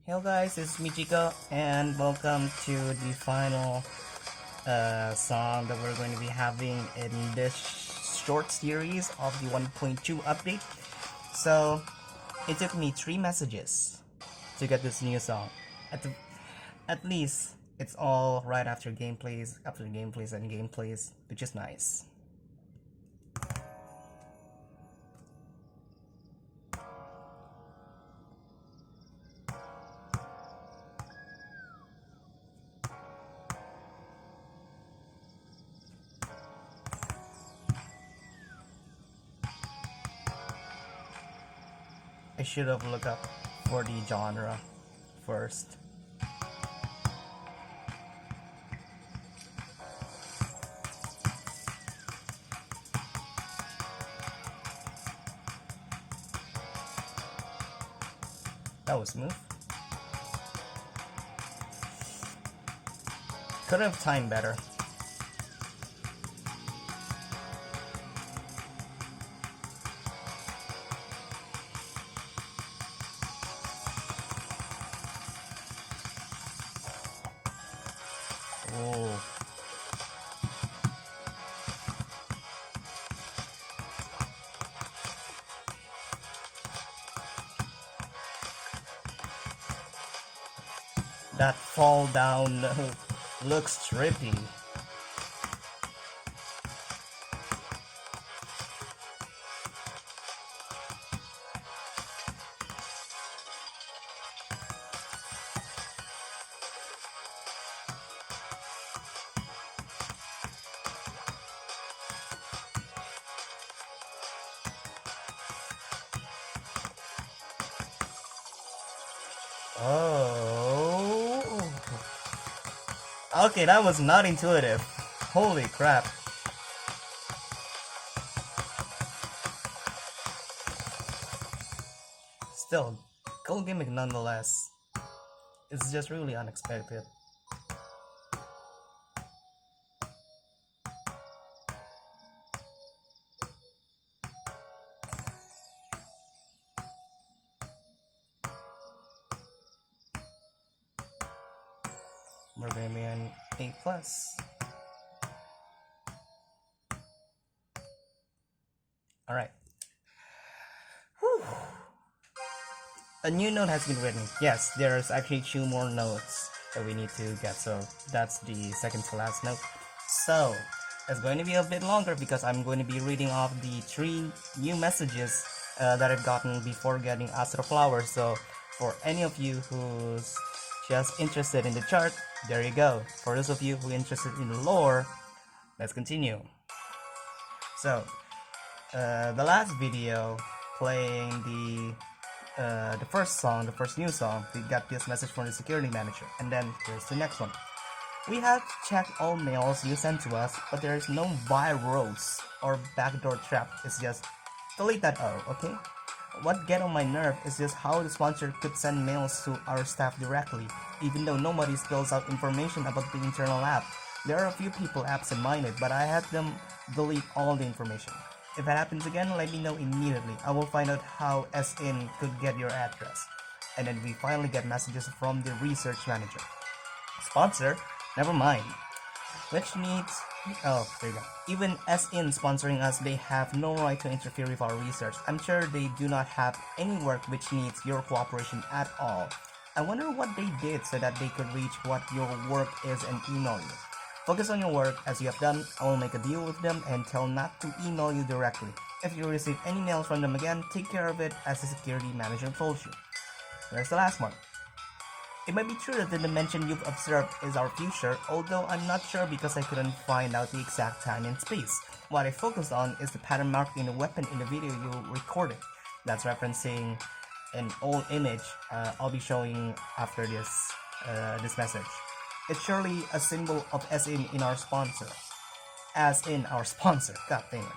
Hello guys, this is Michiko and welcome to the final song that we're going to be having in this short series of the 1.2 update. So it took me 3 messages to get this new song. At least it's all right after gameplays and gameplays, which is nice. I should have looked up for the genre first. That was smooth. Could have timed better. Oh. That fall down looks trippy. Oh. Okay, that was not intuitive. Holy crap. Still, cool gimmick nonetheless. It's just really unexpected. We're gonna be an A+. Alright. A new note has been written. Yes, there's actually 2 more notes that we need to get, so that's the second to last note. So, it's going to be a bit longer because I'm going to be reading off the 3 new messages that I've gotten before getting Astro Flower. So, for any of you who's just interested in the chart, there you go. For those of you who are interested in the lore, let's continue. So, the last video playing the first new song, we got this message from the security manager, and then here's the next one. We have checked all mails you sent to us, but there is no virus or backdoor trap. It's just delete that O, okay? What get on my nerve is just how the sponsor could send mails to our staff directly, even though nobody spills out information about the internal app. There are a few people absent-minded, but I had them delete all the information. If that happens again, let me know immediately. I will find out how SN could get your address. And then we finally get messages from the research manager. Sponsor? Never mind. Which needs... Oh, there you go. Even SN sponsoring us, they have no right to interfere with our research. I'm sure they do not have any work which needs your cooperation at all. I wonder what they did so that they could reach what your work is and email you. Focus on your work as you have done. I will make a deal with them and tell not to email you directly. If you receive any mails from them again, take care of it as the security manager told you. There's the last one. It might be true that the dimension you've observed is our future, although I'm not sure because I couldn't find out the exact time and space. What I focused on is the pattern marked in the weapon in the video you recorded. That's referencing an old image I'll be showing after this message. It's surely a symbol of SN in our sponsor. As in our sponsor, god damn it.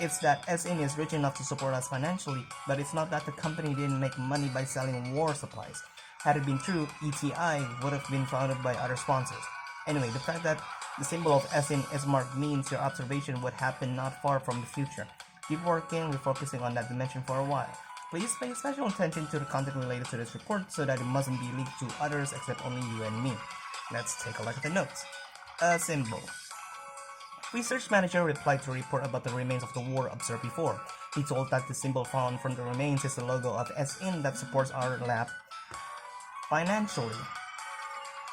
It's that SN is rich enough to support us financially, but it's not that the company didn't make money by selling war supplies. Had it been true, ETI would have been founded by other sponsors. Anyway, the fact that the symbol of SN is marked means your observation would happen not far from the future. Keep working, we're focusing on that dimension for a while. Please pay special attention to the content related to this report so that it mustn't be leaked to others except only you and me. Let's take a look at the notes. A symbol. Research manager replied to a report about the remains of the war observed before. He told that the symbol found from the remains is the logo of SN that supports our lab financially.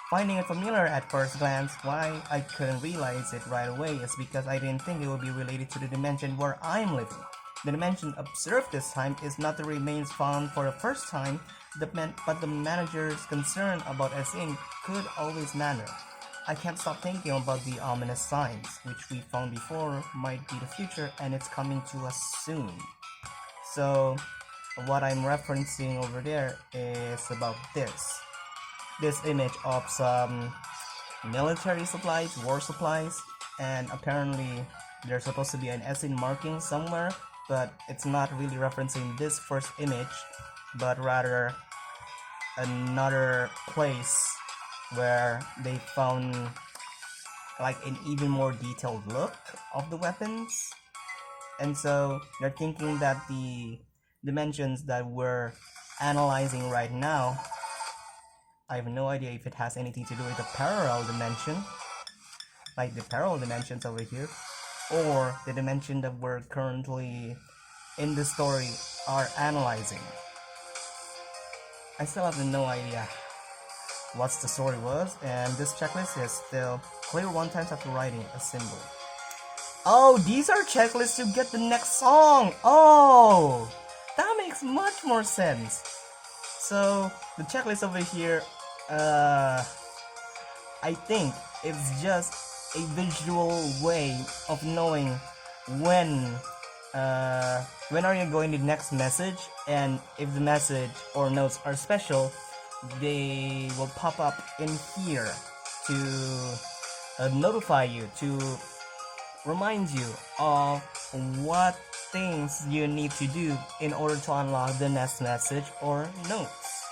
Finding it familiar at first glance, why I couldn't realize it right away is because I didn't think it would be related to the dimension where I'm living. The dimension observed this time is not the remains found for the first time, but the manager's concern about SN could always matter. I can't stop thinking about the ominous signs, which we found before might be the future and it's coming to us soon. So, what I'm referencing over there is about this image of some military supplies, war supplies, and apparently there's supposed to be an SN marking somewhere, but it's not really referencing this first image, but rather another place where they found like an even more detailed look of the weapons. And so they're thinking that the dimensions that we're analyzing right now, I have no idea if it has anything to do with the parallel dimension, like the parallel dimensions over here, or the dimension that we're currently in the story are analyzing. I still have no idea what the story was, and this checklist is still clear 1 time after writing a symbol. Oh, these are checklists to get the next song! Oh! That makes much more sense! So, the checklist over here, I think it's just a visual way of knowing when are you going to the next message, and if the message or notes are special, they will pop up in here to notify you, to remind you of what things you need to do in order to unlock the next message or notes.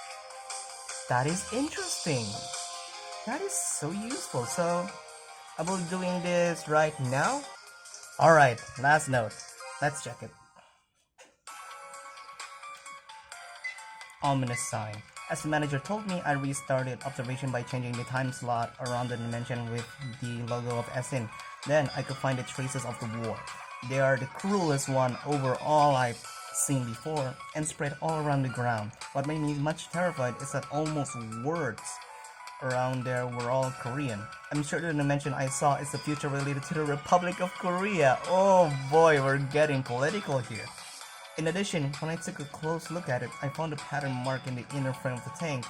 That is interesting. That is so useful. So, I will be doing this right now. Alright, last note. Let's check it. Ominous sign. As the manager told me, I restarted observation by changing the time slot around the dimension with the logo of SN. Then I could find the traces of the war. They are the cruelest one over all I've seen before, and spread all around the ground. What made me much terrified is that almost words around there were all Korean. I'm sure the dimension I saw is the future related to the Republic of Korea. Oh boy, we're getting political here. In addition, when I took a close look at it, I found a pattern mark in the inner frame of the tank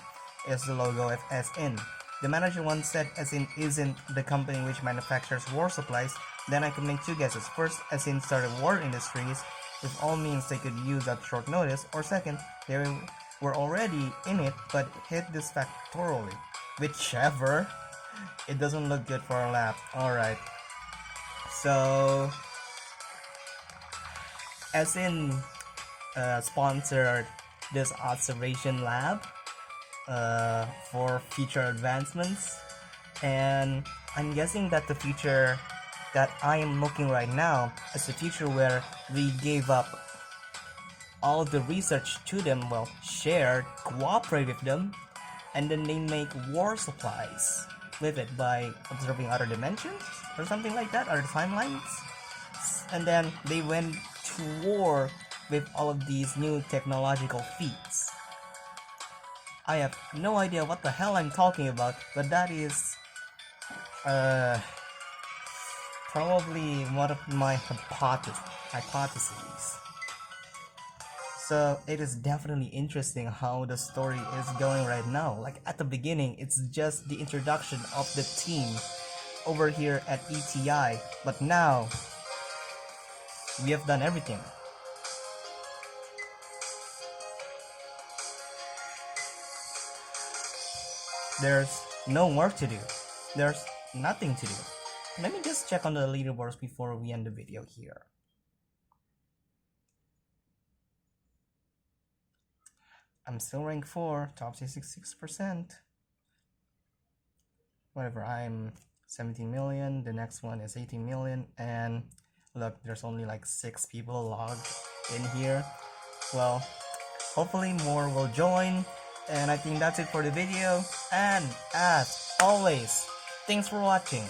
is the logo of SN. The manager once said SN isn't the company which manufactures war supplies. Then I could make 2 guesses. First, SN started war industries with all means they could use at short notice, or second, they were already in it but hid this factorially. Whichever, it doesn't look good for our lab. Alright, so SN sponsored this observation lab for future advancements, and I'm guessing that the future that I am looking right now is the future where we gave up all the research to them, well, shared, cooperate with them, and then they make war supplies with it by observing other dimensions or something like that, other timelines, and then they went to war with all of these new technological feats. I have no idea what the hell I'm talking about, but that is probably one of my hypotheses. So it is definitely interesting how the story is going right now. Like at the beginning, it's just the introduction of the team over here at ETI, but now we have done everything. There's no work to do. There's nothing to do. Let me just check on the leaderboards before we end the video here. I'm still rank 4, top 66%. Whatever, I'm 17 million, the next one is 18 million, and look, there's only like 6 people logged in here. Well, Hopefully more will join. And I think that's it for the video. And as always, thanks for watching.